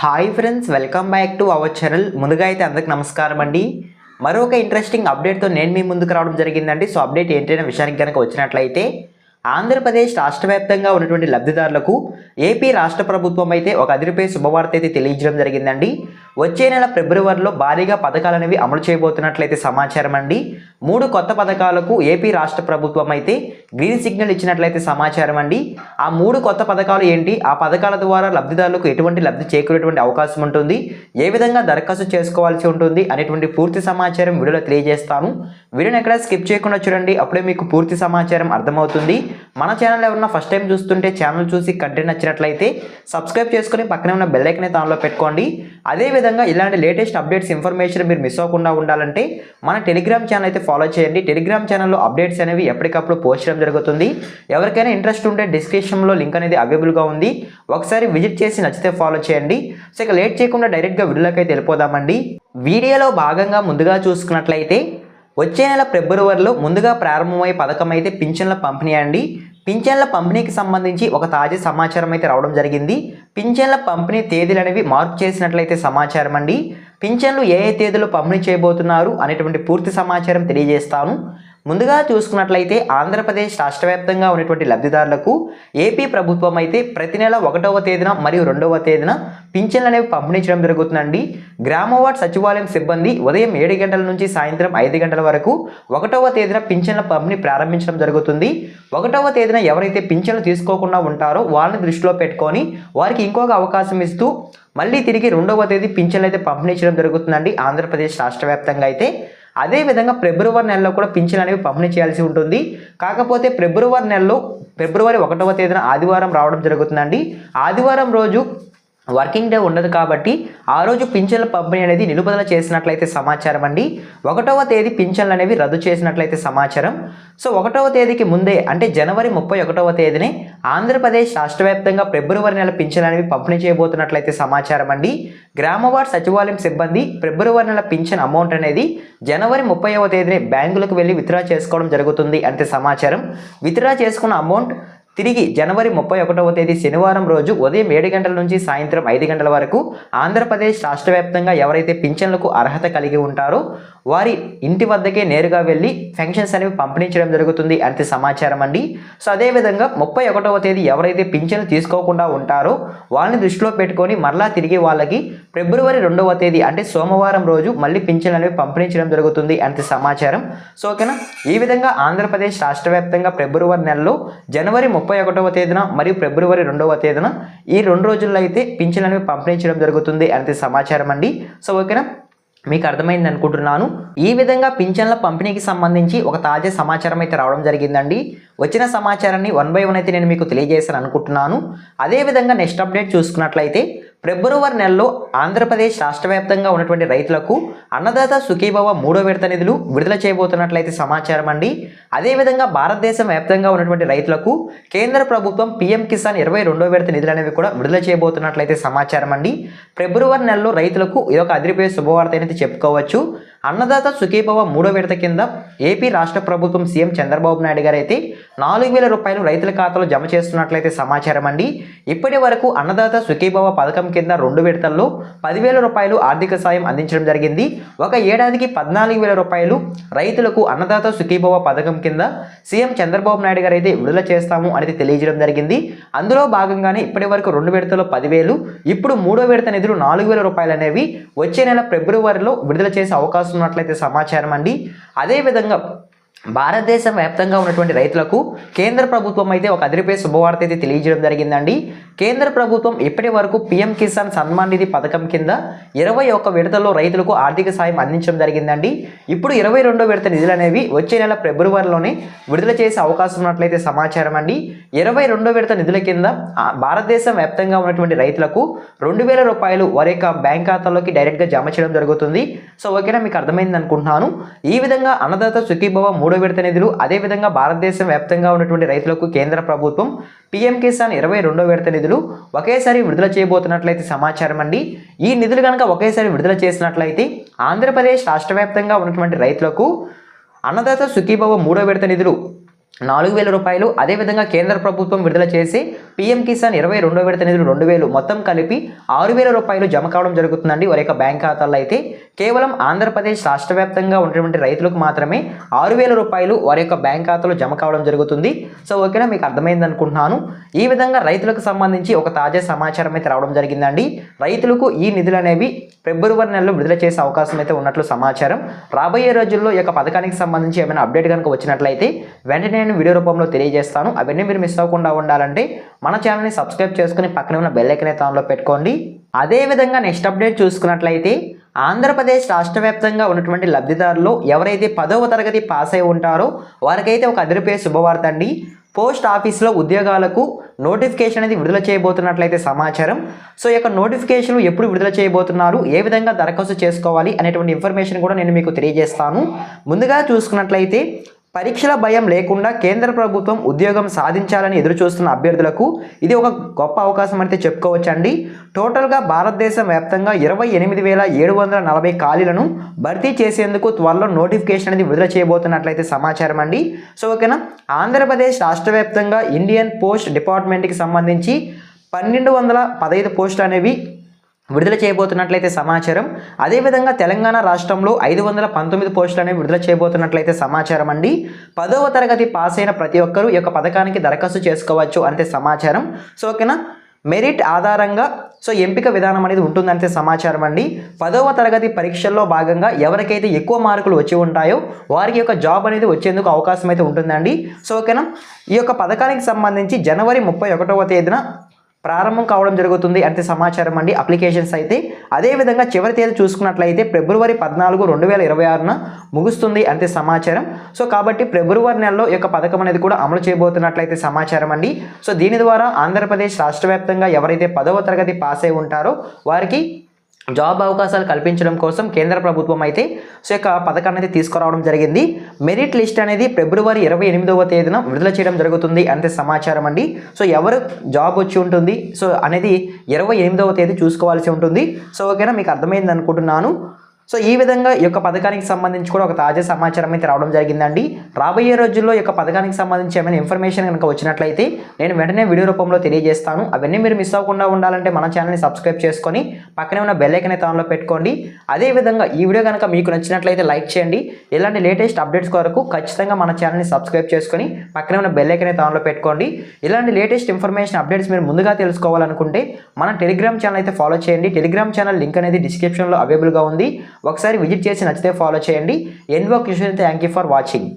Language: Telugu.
Hi friends, welcome back to our channel. ముందుగా అయితే అందరికి నమస్కారం అండి. మరొక ఇంట్రెస్టింగ్ అప్డేట్తో నేను మీ ముందుకు రావడం జరిగిందండి. సో అప్డేట్ ఏంటనే విషయానికి కనుక వచ్చినట్లయితే, ఆంధ్రప్రదేశ్ రాష్ట్ర వ్యాప్తంగా ఉన్నటువంటి లబ్ధిదారులకు ఏపీ రాష్ట్ర ప్రభుత్వం అయితే ఒక అదిరిపై శుభవార్త అయితే తెలియజేయడం జరిగిందండి. వచ్చే నెల ఫిబ్రవరిలో భారీగా పథకాలు అనేవి అమలు చేయబోతున్నట్లయితే సమాచారం అండి. 3 కొత్త పథకాలకు ఏపీ రాష్ట్ర ప్రభుత్వం అయితే గ్రీన్ సిగ్నల్ ఇచ్చినట్లయితే సమాచారం అండి. ఆ 3 కొత్త పథకాలు ఏంటి, ఆ పథకాల ద్వారా లబ్ధిదారులకు ఎటువంటి లబ్ధి చేకూరేటువంటి అవకాశం ఉంటుంది, ఏ విధంగా దరఖాస్తు చేసుకోవాల్సి ఉంటుంది అనేటువంటి పూర్తి సమాచారం వీడియోలో తెలియజేస్తాను. వీడియోని ఎక్కడ స్కిప్ చేయకుండా చూడండి, అప్పుడే మీకు పూర్తి సమాచారం అర్థమవుతుంది. మన ఛానల్ ఎవరన్నా ఫస్ట్ టైం చూస్తుంటే ఛానల్ చూసి కంటెంట్ నచ్చినట్లయితే సబ్స్క్రైబ్ చేసుకుని పక్కనే ఉన్న బెల్ ఐకాన్ అయితే ఆన్లో పెట్టుకోండి. అదేవిధంగా ఇలాంటి లేటెస్ట్ అప్డేట్స్ ఇన్ఫర్మేషన్ మీరు మిస్ అవ్వకుండా ఉండాలంటే మన టెలిగ్రామ్ ఛానల్ అయితే ఫాలో చేయండి. టెలిగ్రామ్ ఛానల్లో అప్డేట్స్ అనేవి ఎప్పటికప్పుడు పోస్ట్ చేయడం జరుగుతుంది. ఎవరికైనా ఇంట్రెస్ట్ ఉంటే డిస్క్రిప్షన్లో లింక్ అనేది అవైలబుల్గా ఉంది, ఒకసారి విజిట్ చేసి నచ్చితే ఫాలో చేయండి. సో ఇక లేట్ చేయకుండా డైరెక్ట్గా వీడియోలోకి అయితే వెళ్ళిపోదామండి. వీడియోలో భాగంగా ముందుగా చూసుకున్నట్లయితే, వచ్చే నెల ఫిబ్రవరిలో ముందుగా ప్రారంభమయ్యే పథకం అయితే పింఛన్ల పంపిణీ అండి. పింఛన్ల పంపిణీకి సంబంధించి ఒక తాజా సమాచారం అయితే రావడం జరిగింది. పింఛన్ల పంపిణీ తేదీలు అనేవి మార్పు చేసినట్లయితే సమాచారం అండి. పింఛన్లు ఏ తేదీలో పంపిణీ చేయబోతున్నారు అనేటువంటి పూర్తి సమాచారం తెలియజేస్తాను. ముందుగా చూసుకున్నట్లయితే, ఆంధ్రప్రదేశ్ రాష్ట్ర వ్యాప్తంగా ఉన్నటువంటి లబ్ధిదారులకు ఏపీ ప్రభుత్వం అయితే ప్రతి నెల 1వ తేదీన మరియు 2వ తేదీన పింఛన్లు అనేవి పంపిణీ చేయడం జరుగుతుందండి. గ్రామ వార్డ్ సచివాలయం సిబ్బంది ఉదయం 7 గంటల నుంచి సాయంత్రం 5 గంటల వరకు 1వ తేదీన పింఛన్ల పంపిణీ ప్రారంభించడం జరుగుతుంది. 1వ తేదీన ఎవరైతే పింఛన్లు తీసుకోకుండా ఉంటారో వాళ్ళని దృష్టిలో పెట్టుకొని వారికి ఇంకొక అవకాశం ఇస్తూ మళ్ళీ తిరిగి 2వ తేదీ పింఛన్లు అయితే పంపిణీ చేయడం జరుగుతుందండి ఆంధ్రప్రదేశ్ రాష్ట్ర వ్యాప్తంగా అయితే. అదేవిధంగా ఫిబ్రవరి నెలలో కూడా పింఛన్ అనేవి పంపిణీ చేయాల్సి ఉంటుంది. కాకపోతే ఫిబ్రవరి నెలలో ఫిబ్రవరి 1వ తేదీన ఆదివారం రావడం జరుగుతుందండి. ఆదివారం రోజు వర్కింగ్ డే ఉండదు కాబట్టి ఆ రోజు పింఛన్ల పంపిణీ అనేది నిలుపుదల చేసినట్లయితే సమాచారం అండి. 1వ తేదీ పింఛన్లు అనేవి రద్దు చేసినట్లయితే సమాచారం. సో 1వ తేదీకి ముందే అంటే జనవరి 31వ తేదీనే ఆంధ్రప్రదేశ్ రాష్ట్ర వ్యాప్తంగా ఫిబ్రవరి నెల పింఛన్లు అనేవి పంపిణీ చేయబోతున్నట్లయితే సమాచారం అండి. గ్రామ వార్డ్ సచివాలయం సిబ్బంది ఫిబ్రవరి నెల పింఛన్ అమౌంట్ అనేది జనవరి 30వ తేదీనే బ్యాంకులకు వెళ్ళి విత్డ్రా చేసుకోవడం జరుగుతుంది అంటే సమాచారం. విత్డ్రా చేసుకున్న అమౌంట్ తిరిగి జనవరి 31వ తేదీ శనివారం రోజు ఉదయం 7 గంటల నుంచి సాయంత్రం 5 గంటల వరకు ఆంధ్రప్రదేశ్ రాష్ట్ర వ్యాప్తంగా ఎవరైతే పింఛన్లకు అర్హత కలిగి ఉంటారో వారి ఇంటి వద్దకే నేరుగా వెళ్ళి పెన్షన్స్ అనేవి పంపిణీ చేయడం జరుగుతుంది అంతే సమాచారం అండి. సో అదేవిధంగా 31వ తేదీ ఎవరైతే పింఛన్లు తీసుకోకుండా ఉంటారో వాళ్ళని దృష్టిలో పెట్టుకొని మరలా తిరిగి వాళ్ళకి ఫిబ్రవరి 2వ తేదీ అంటే సోమవారం రోజు మళ్ళీ పింఛన్లు అనేవి పంపిణీ చేయడం జరుగుతుంది అంతే సమాచారం. సో ఓకేనా, ఈ విధంగా ఆంధ్రప్రదేశ్ రాష్ట్ర వ్యాప్తంగా ఫిబ్రవరి నెలలో జనవరి 31వ తేదీన మరియు ఫిబ్రవరి 2వ తేదీన ఈ 2 రోజుల్లో అయితే పింఛన్లు అనేవి పంపిణీ చేయడం జరుగుతుంది అంతే సమాచారం అండి. సో ఓకేనా, మీకు అర్థమైంది అనుకుంటున్నాను. ఈ విధంగా పింఛన్ల పంపిణీకి సంబంధించి ఒక తాజా సమాచారం అయితే రావడం జరిగిందండి. వచ్చిన సమాచారాన్ని 1 బై 1 అయితే నేను మీకు తెలియజేశాను అనుకుంటున్నాను. అదేవిధంగా నెక్స్ట్ అప్డేట్ చూసుకున్నట్లయితే, ఫిబ్రవరి నెలలో ఆంధ్రప్రదేశ్ రాష్ట్ర వ్యాప్తంగా ఉన్నటువంటి రైతులకు అన్నదాత సుఖీభవ 3వ విడత నిధులు విడుదల చేయబోతున్నట్లయితే సమాచారం అండి. అదేవిధంగా భారతదేశం వ్యాప్తంగా ఉన్నటువంటి రైతులకు కేంద్ర ప్రభుత్వం పీఎం కిసాన్ 22వ విడత నిధులు అనేవి కూడా విడుదల చేయబోతున్నట్లయితే సమాచారం అండి. ఫిబ్రవరి నెలలో రైతులకు ఇది ఒక అదిరిపోయే శుభవార్త అనేది చెప్పుకోవచ్చు. అన్నదాత సుఖీభవ 3వ విడత కింద ఏపీ రాష్ట్ర ప్రభుత్వం సీఎం చంద్రబాబు నాయుడు గారు అయితే 4,000 రూపాయలు రైతుల ఖాతాలో జమ చేస్తున్నట్లయితే సమాచారం అండి. ఇప్పటి వరకు అన్నదాత సుఖీభవ పథకం కింద 2 విడతల్లో 10,000 రూపాయలు ఆర్థిక సాయం అందించడం జరిగింది. ఒక ఏడాదికి 14,000 రూపాయలు రైతులకు అన్నదాత సుఖీభవ పథకం కింద సీఎం చంద్రబాబు నాయుడు గారు అయితే విడుదల చేస్తాము అనేది తెలియజేయడం జరిగింది. అందులో భాగంగానే ఇప్పటి వరకు 2 విడతల్లో 10,000, ఇప్పుడు 3వ విడత నిధులు 4,000 రూపాయలు అనేవి వచ్చే నెల ఫిబ్రవరిలో విడుదల చేసే అవకాశం ఉన్నట్లయితే సమాచారం అండి. అదేవిధంగా భారతదేశం వ్యాప్తంగా ఉన్నటువంటి రైతులకు కేంద్ర ప్రభుత్వం అయితే ఒక అదిరిపై శుభవార్త అయితే తెలియజేయడం జరిగిందండి. కేంద్ర ప్రభుత్వం ఇప్పటి వరకు పీఎం కిసాన్ సన్మాన్ నిధి పథకం కింద 21 విడతల్లో రైతులకు ఆర్థిక సాయం అందించడం జరిగిందండి. ఇప్పుడు 22వ విడత నిధులు అనేవి వచ్చే నెల ఫిబ్రవరిలోనే విడుదల చేసే అవకాశం ఉన్నట్లయితే సమాచారం అండి. 22వ విడత నిధుల కింద భారతదేశం వ్యాప్తంగా ఉన్నటువంటి రైతులకు 2,000 రూపాయలు వారి యొక్క బ్యాంక్ ఖాతాలోకి డైరెక్ట్గా జమ చేయడం జరుగుతుంది. సో ఓకేనా, మీకు అర్థమైంది అనుకుంటున్నాను. ఈ విధంగా అన్నదాత సుఖీభవ 3వ విడత నిధులు, అదేవిధంగా భారతదేశం వ్యాప్తంగా ఉన్నటువంటి రైతులకు కేంద్ర ప్రభుత్వం పీఎం కిసాన్ 22వ విడత నిధులు ఒకేసారి విడుదల చేయబోతున్నట్లయితే సమాచారం అండి. ఈ నిధులు కనుక ఒకేసారి విడుదల చేసినట్లయితే ఆంధ్రప్రదేశ్ రాష్ట్ర వ్యాప్తంగా ఉన్నటువంటి రైతులకు అన్నదాత సుఖీభవ 3వ విడత నిధులు 4,000 రూపాయలు. అదేవిధంగా కేంద్ర ప్రభుత్వం విడుదల చేసి పీఎం కిసాన్ 22వ విడత నిధులు 2,000 మొత్తం కలిపి 6,000 రూపాయలు జమ కావడం జరుగుతుందండి వారి యొక్క బ్యాంక్ ఖాతాల్లో. అయితే కేవలం ఆంధ్రప్రదేశ్ రాష్ట్ర వ్యాప్తంగా ఉన్నటువంటి రైతులకు మాత్రమే 6,000 రూపాయలు వారి యొక్క బ్యాంక్ ఖాతాలో జమ కావడం జరుగుతుంది. సో ఓకేనా, మీకు అర్థమైంది అనుకుంటున్నాను. ఈ విధంగా రైతులకు సంబంధించి ఒక తాజా సమాచారం అయితే రావడం జరిగిందండి. రైతులకు ఈ నిధులు అనేవి ఫిబ్రవరి నెలలో విడుదల చేసే అవకాశం అయితే ఉన్నట్లు సమాచారం. రాబోయే రోజుల్లో ఈ యొక్క పథకానికి సంబంధించి ఏమైనా అప్డేట్ కనుక వచ్చినట్లయితే వెంటనే నేను వీడియో రూపంలో తెలియజేస్తాను. అవన్నీ మీరు మిస్ అవ్వకుండా ఉండాలంటే మన ఛానల్ని సబ్స్క్రైబ్ చేసుకుని పక్కనే ఉన్న బెల్ ఐకాన్ అయితే ఆన్లో పెట్టుకోండి. అదేవిధంగా నెక్స్ట్ అప్డేట్ చూసుకున్నట్లయితే ఆంధ్రప్రదేశ్ రాష్ట్ర వ్యాప్తంగా ఉన్నటువంటి లబ్ధిదారులు ఎవరైతే 10వ తరగతి పాస్ అయి ఉంటారో వారికైతే ఒక అదిరిపోయే శుభవార్త అండి. పోస్ట్ ఆఫీస్లో ఉద్యోగాలకు నోటిఫికేషన్ అనేది విడుదల చేయబోతున్నట్లయితే సమాచారం. సో ఈ యొక్క నోటిఫికేషన్ ఎప్పుడు విడుదల చేయబోతున్నారు, ఏ విధంగా దరఖాస్తు చేసుకోవాలి అనేటువంటి ఇన్ఫర్మేషన్ కూడా నేను మీకు తెలియజేస్తాను. ముందుగా చూసుకున్నట్లయితే పరీక్షల భయం లేకుండా కేంద్ర ప్రభుత్వం ఉద్యోగం సాధించాలని ఎదురు చూస్తున్న అభ్యర్థులకు ఇది ఒక గొప్ప అవకాశం అయితే చెప్పుకోవచ్చండి. టోటల్గా భారతదేశం వ్యాప్తంగా 28,740 ఖాళీలను భర్తీ చేసేందుకు త్వరలో నోటిఫికేషన్ అనేది విడుదల చేయబోతున్నట్లయితే సమాచారం అండి. సో ఓకేనా, ఆంధ్రప్రదేశ్ రాష్ట్ర వ్యాప్తంగా ఇండియన్ పోస్ట్ డిపార్ట్మెంట్కి సంబంధించి 1,215 పోస్టులు అనేవి విడుదల చేయబోతున్నట్లయితే సమాచారం. అదేవిధంగా తెలంగాణ రాష్ట్రంలో 519 పోస్టులు అనేవి విడుదల చేయబోతున్నట్లయితే సమాచారం అండి. 10వ తరగతి పాస్ అయిన ప్రతి ఒక్కరూ ఈ యొక్క పథకానికి దరఖాస్తు చేసుకోవచ్చు అంతే సమాచారం. సో ఓకేనా, మెరిట్ ఆధారంగా ఎంపిక విధానం అనేది ఉంటుందంటే సమాచారం అండి. 10వ తరగతి పరీక్షల్లో భాగంగా ఎవరికైతే ఎక్కువ మార్కులు వచ్చి ఉంటాయో వారికి యొక్క జాబ్ అనేది వచ్చేందుకు అవకాశం అయితే ఉంటుందండి. సో ఓకేనా, ఈ యొక్క పథకానికి సంబంధించి జనవరి 31వ తేదీన ప్రారంభం కావడం జరుగుతుంది అంతే సమాచారం అండి అప్లికేషన్స్ అయితే. అదేవిధంగా చివరి తేదీ చూసుకున్నట్లయితే ఫిబ్రవరి 14, 2026న ముగుస్తుంది అంతే సమాచారం. సో కాబట్టి ఫిబ్రవరి నెలలో ఈ యొక్క పథకం అనేది కూడా అమలు చేయబోతున్నట్లయితే సమాచారం అండి. సో దీని ద్వారా ఆంధ్రప్రదేశ్ రాష్ట్ర వ్యాప్తంగా ఎవరైతే 10వ తరగతి పాస్ అయి ఉంటారో వారికి జాబ్ అవకాశాలు కల్పించడం కోసం కేంద్ర ప్రభుత్వం అయితే యొక్క పథకాన్ని అయితే తీసుకురావడం జరిగింది. మెరిట్ లిస్ట్ అనేది ఫిబ్రవరి 28వ తేదీన విడుదల చేయడం జరుగుతుంది అంతే సమాచారం అండి. సో ఎవరు జాబ్ వచ్చి ఉంటుంది అనేది 28వ తేదీ చూసుకోవాల్సి ఉంటుంది. సో ఓకేనా, మీకు అర్థమైంది అనుకుంటున్నాను. సో ఈ విధంగా ఈ యొక్క పథకానికి సంబంధించి కూడా ఒక తాజా సమాచారం అయితే రావడం జరిగిందండి. రాబోయే రోజుల్లో ఈ యొక్క పథకానికి సంబంధించి ఏమైనా ఇన్ఫర్మేషన్ కనుక వచ్చినట్లయితే నేను వెంటనే వీడియో రూపంలో తెలియజేస్తాను. అవన్నీ మీరు మిస్ అవ్వకుండా ఉండాలంటే మన ఛానల్ని సబ్స్క్రైబ్ చేసుకొని పక్కనే ఉన్న బెల్ ఐకాన్ అయితే ఆన్లో పెట్టుకోండి. అదేవిధంగా ఈ వీడియో కనుక మీకు నచ్చినట్లయితే లైక్ చేయండి. ఇలాంటి లేటెస్ట్ అప్డేట్స్ కొరకు ఖచ్చితంగా మన ఛానల్ని సబ్స్క్రైబ్ చేసుకొని పక్కనే ఉన్న బెల్ ఐకాన్ అయితే ఆన్లో పెట్టుకోండి. ఇలాంటి లేటెస్ట్ ఇన్ఫర్మేషన్ అప్డేట్స్ మీరు ముందుగా తెలుసుకోవాలనుకుంటే మన టెలిగ్రామ్ ఛానల్ అయితే ఫాలో చేయండి. టెలిగ్రామ్ ఛానల్ లింక్ అనేది డిస్క్రిప్షన్లో అవైలబుల్గా ఉంది. ఒకసారి విజిట్ చేసి నచ్చితే ఫాలో చేయండి. ఎన్వో question. Thank you for watching.